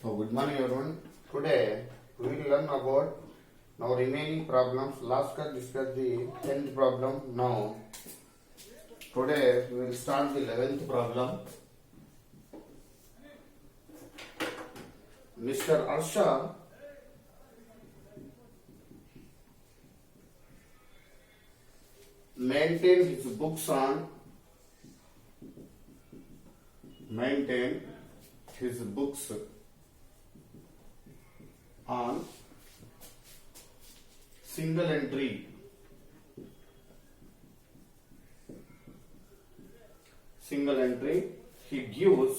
So good morning everyone. Today we will learn about now remaining problems. Last class discussed the 10th problem. Now today we will start the 11th problem. Mr. Arsha maintain his books on single entry he gives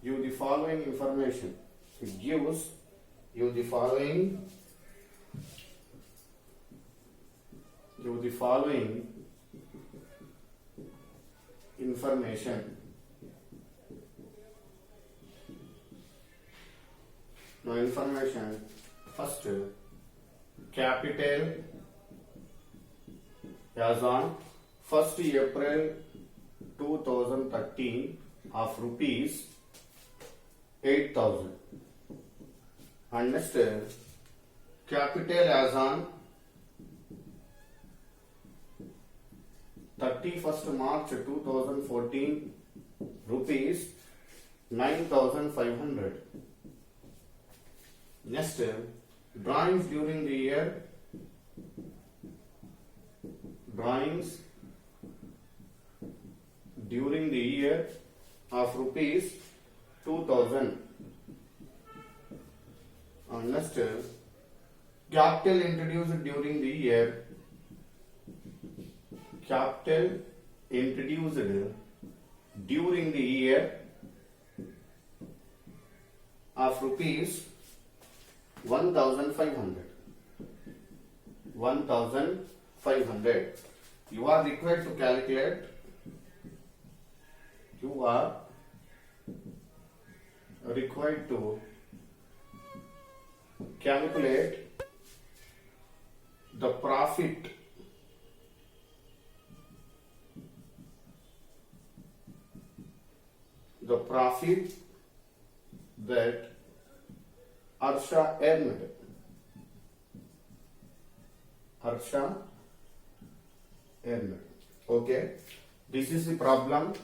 you the following information. He gives you the following information. Now information, first capital as on 1st April 2013 of rupees 8,000, and next capital as on 31st March 2014 rupees 9,500. Next, drawings during the year of rupees 2,000. And next, capital introduced during the year of rupees 1,500. You are required to calculate. The profit that Arsha earned. Okay, this is the problem.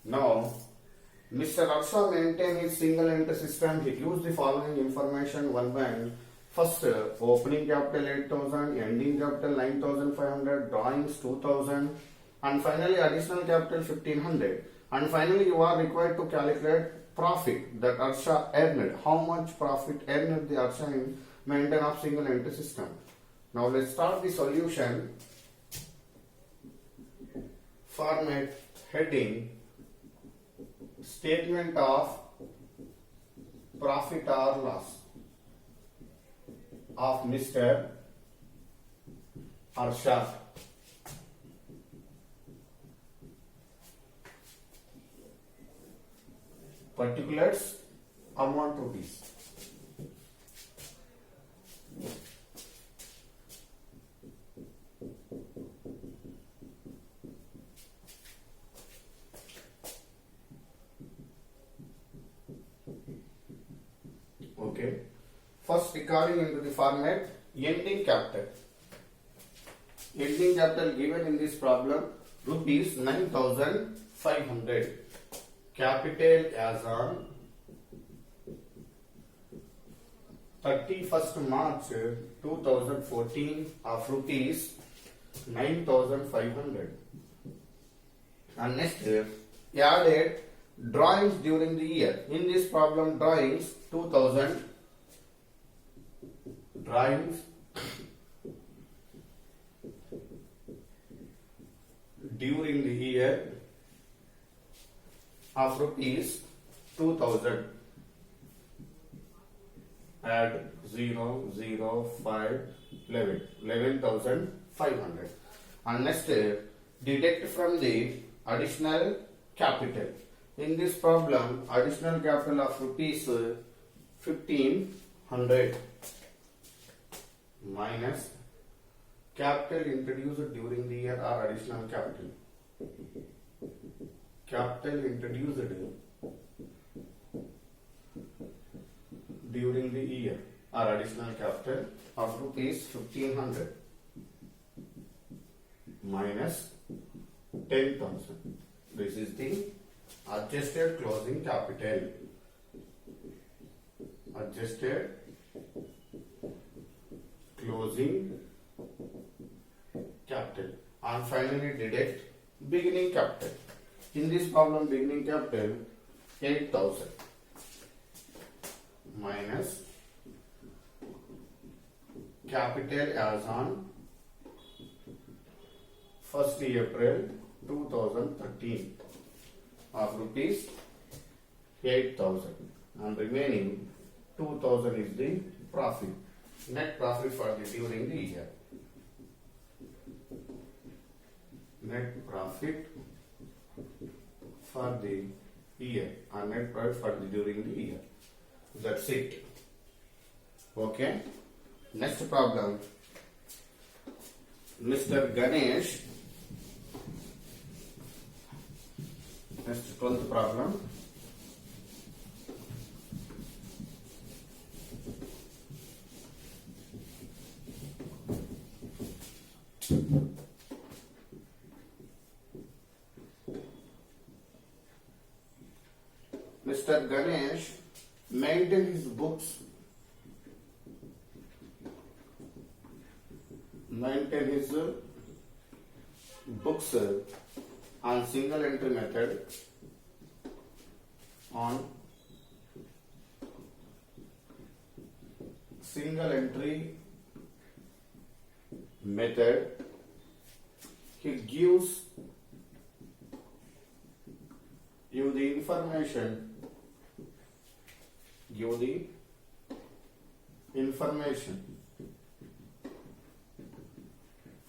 Now, Mr. Arsha maintained his single entry system. He gives the following information one by one. First, opening capital 8,000, ending capital 9,500, drawings 2,000, and finally additional capital 1,500. And finally, you are required to calculate profit that Arsha earned. How much profit earned the Arsha in maintenance of single entry system? Now let's start the solution. Format heading statement of profit or loss of Mr. Arsha. Particulars amount rupees. Okay. First, according into the format, ending capital. Ending capital given in this problem rupees 9,500. Capital as on 31st March 2014 of rupees 9,500. And next, added drawings during the year. In this problem, drawings 2,000. Drawings during the year of rupees 2,000. Add 0, 0, 5, 11. 11,500. And next, deduct from the additional capital. In this problem, additional capital of rupees 1,500 minus capital introduced during the year or additional capital. Capital introduced during the year or additional capital of rupees 1500 minus 10,000. This is the adjusted closing capital. Adjusted closing capital. And finally deduct beginning capital. In this problem, beginning capital 8,000 minus capital as on 1st April 2013 of rupees 8,000, and remaining 2,000 is the profit, net profit for the during the year. Net profit for the year and net profit for the during the year. That's it. Okay. Next problem. Mr. Ganesh. Next 12th problem. Mr. Ganesh maintained his books on single entry method he gives you the information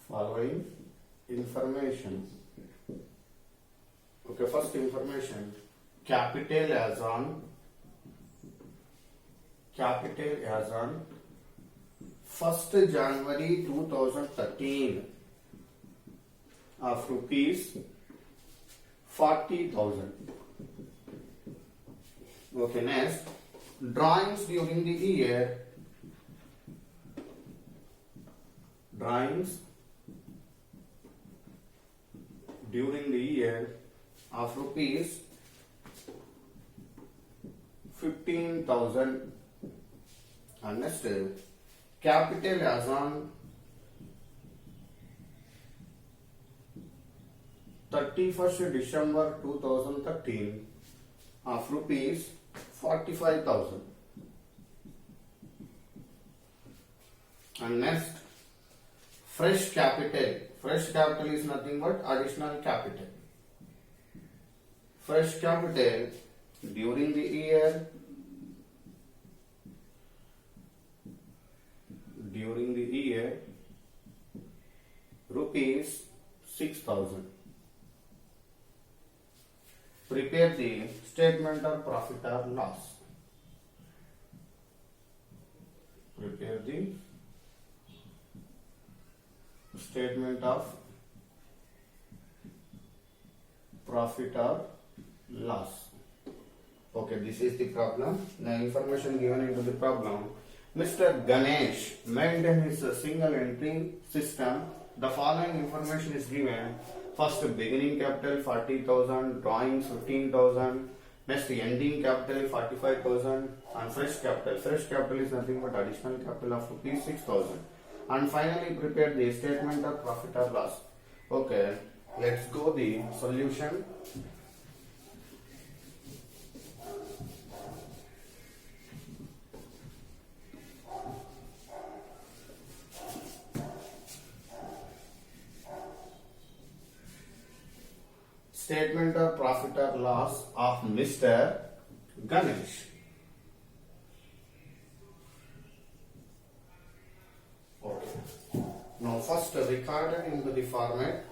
following information. Okay, first information, capital as on 1st January 2013 of rupees 40,000. Okay, next, drawings during the year. Of rupees 15,000. And next, capital as on 31st December 2013 of rupees 45,000. And next, fresh capital. Fresh capital is nothing but additional capital. Fresh capital during the year rupees 6,000. Prepare the statement of profit or loss. Prepare the statement of profit or loss. Okay, this is the problem. The information given into the problem. Mr. Ganesh maintained his single entry system. The following information is given. First, beginning capital 40,000, drawings 15,000. Next, ending capital 45,000, and fresh capital. Fresh capital is nothing but additional capital of rupees 6,000. And finally, prepare the statement of profit or loss. Okay, let's go the solution. Statement of profit or loss of Mr. Ganesh. Okay. Now first recorded into the format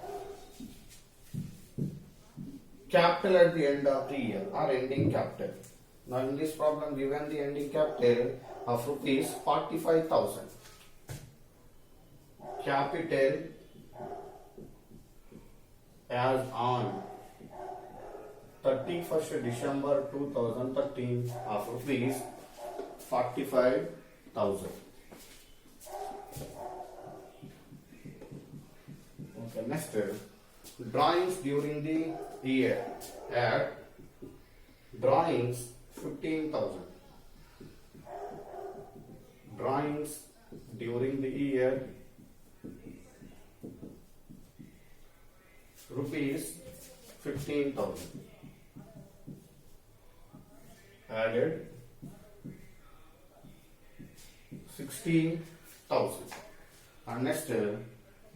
capital at the end of the year or ending capital. Now in this problem given the ending capital of rupees 45,000. Capital as on 31st December 2013 of rupees 45,000. Okay, next, drawings during the year. At drawings 15,000. Drawings during the year rupees 15,000. Added 16,000. And next,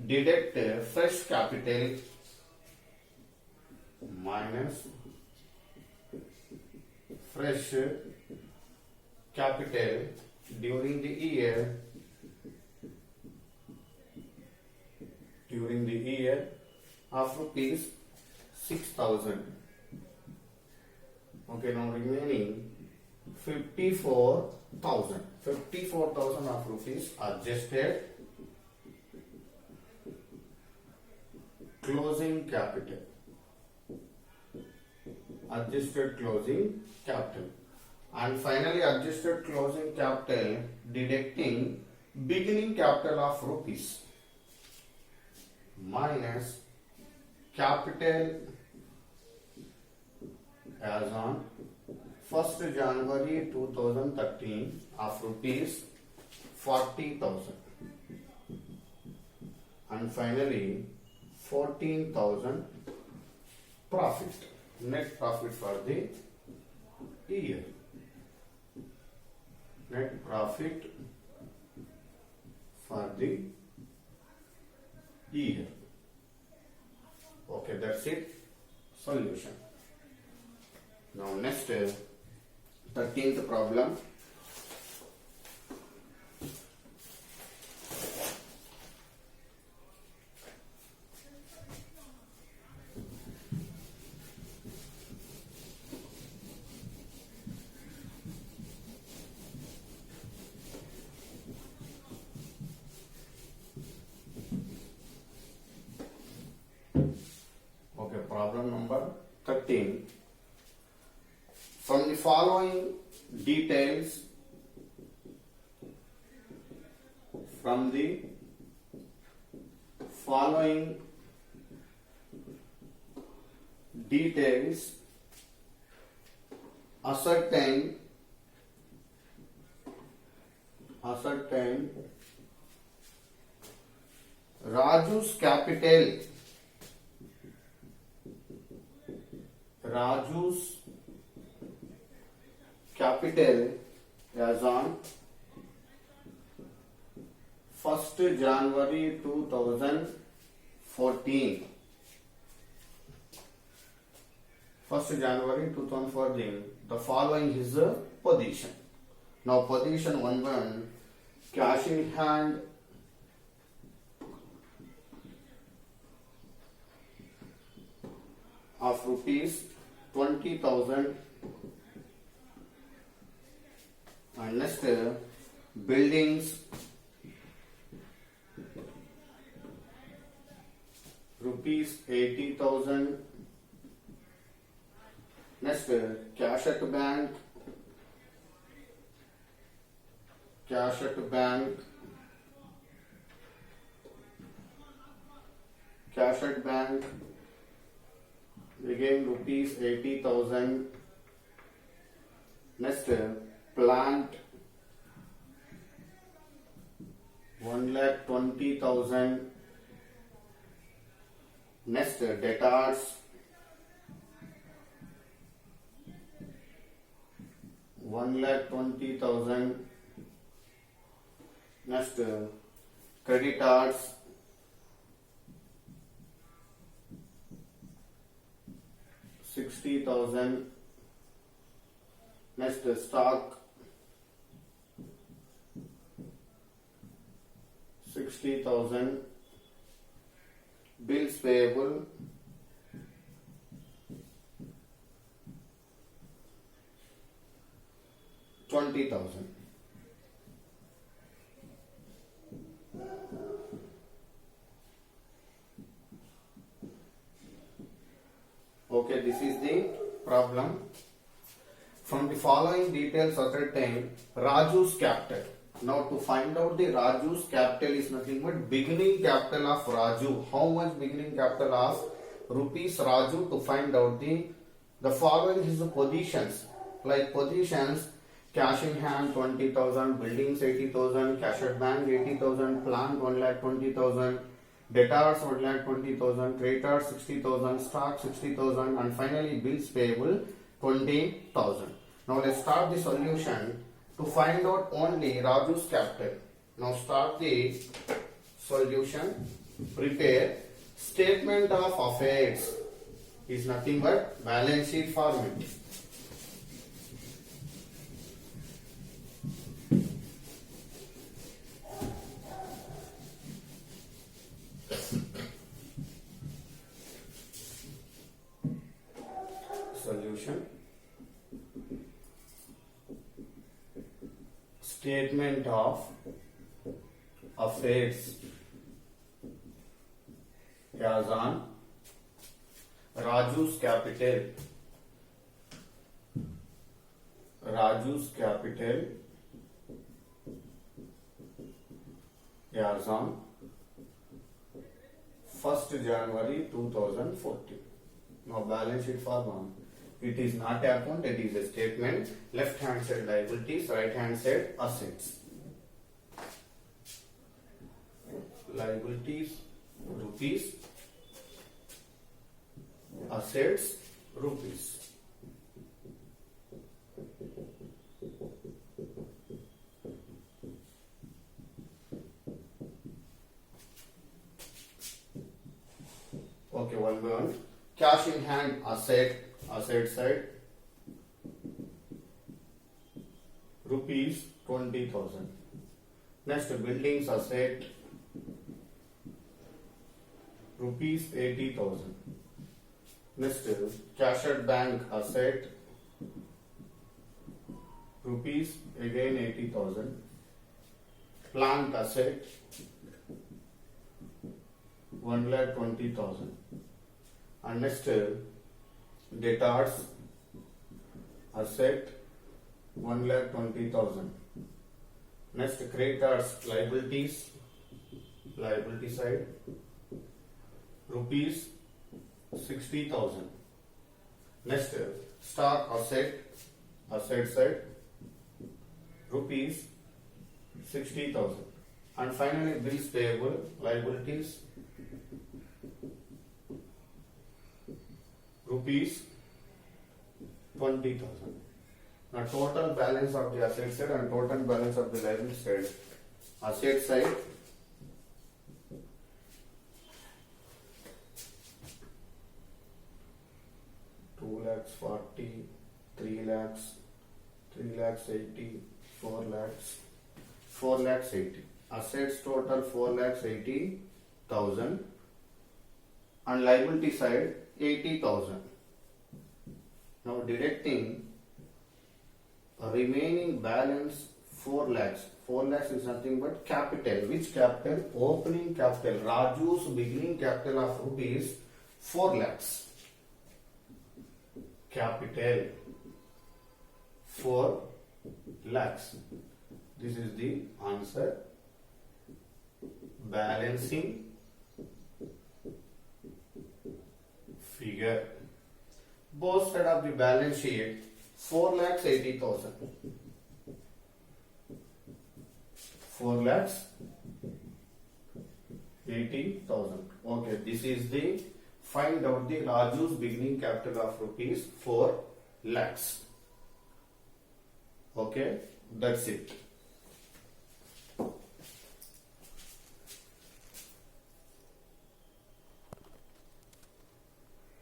deduct fresh capital minus fresh capital during the year of rupees 6,000. Okay, now remaining 54,000. 54,000 of rupees adjusted closing capital. Adjusted closing capital. And finally, adjusted closing capital deducting beginning capital of rupees minus capital as on 1st January 2013 of rupees 40,000. And finally, 14,000 profit, net profit for the year. Net profit for the year. Okay, that's it. Solution. Now next, 13th problem. Okay, problem number 13. From the following details, ascertain Raju's capital as on 1st January 2014. 1st January 2014. The following is the position. Now position 1, cash in hand of rupees 20,000. And next, buildings rupees 80,000. Next, cash at bank again rupees 80,000. Next, plant 1,20,000. Next, debtors 1,20,000. Next, creditors 60,000. Next, stock 60,000. Bills payable 20,000. Okay, this is the problem. From the following details ascertain Raju's capital. Now to find out the Raju's capital is nothing but beginning capital of Raju. How much beginning capital of rupees Raju? To find out the following is the positions. Like positions, cash in hand 20,000, buildings 80,000, cash at bank 80,000, plant 1,20,000, debtors 1,20,000, creditors 60,000, stock 60,000, and finally bills payable 20,000. Now let's start the solution to find out only Raju's capital. Now start the solution. Prepare statement of affairs is nothing but balance sheet format. Solution. Statement of affairs as on Raju's capital. Raju's capital as on 1st January 2014. Now balance sheet form. It is not account, it is a statement. Left hand side liabilities, right hand side assets. Liabilities rupees, assets rupees. Okay, one by one. Cash in hand asset side rupees 20,000. Next buildings asset rupees 80,000. Next cash at bank asset rupees again 80,000. Plant asset 1,20,000. And next debtors asset 1,20,000. Next creditors liabilities, liability side rupees 60,000. Next stock asset side rupees 60,000. And finally bills payable liabilities rupees 20,000. Now total balance of the asset side and total balance of the liability side. Asset side two lakhs 40, 3 lakhs, 3 lakhs 80, 4 lakhs, 4 lakhs 80. Assets total 4 lakhs 80,000 and liability side 80,000. Now deducting remaining balance 4 lakhs. 4 lakhs is nothing but capital. Which capital? Opening capital. Raju's beginning capital of rupees 4 lakhs. Capital 4 lakhs. This is the answer. Balancing figure. Both sides of the balance sheet 4 lakhs 80,000. 4 lakhs 80,000. Okay, this is the find out the Raju's beginning capital of rupees 4 lakhs. Okay, that's it.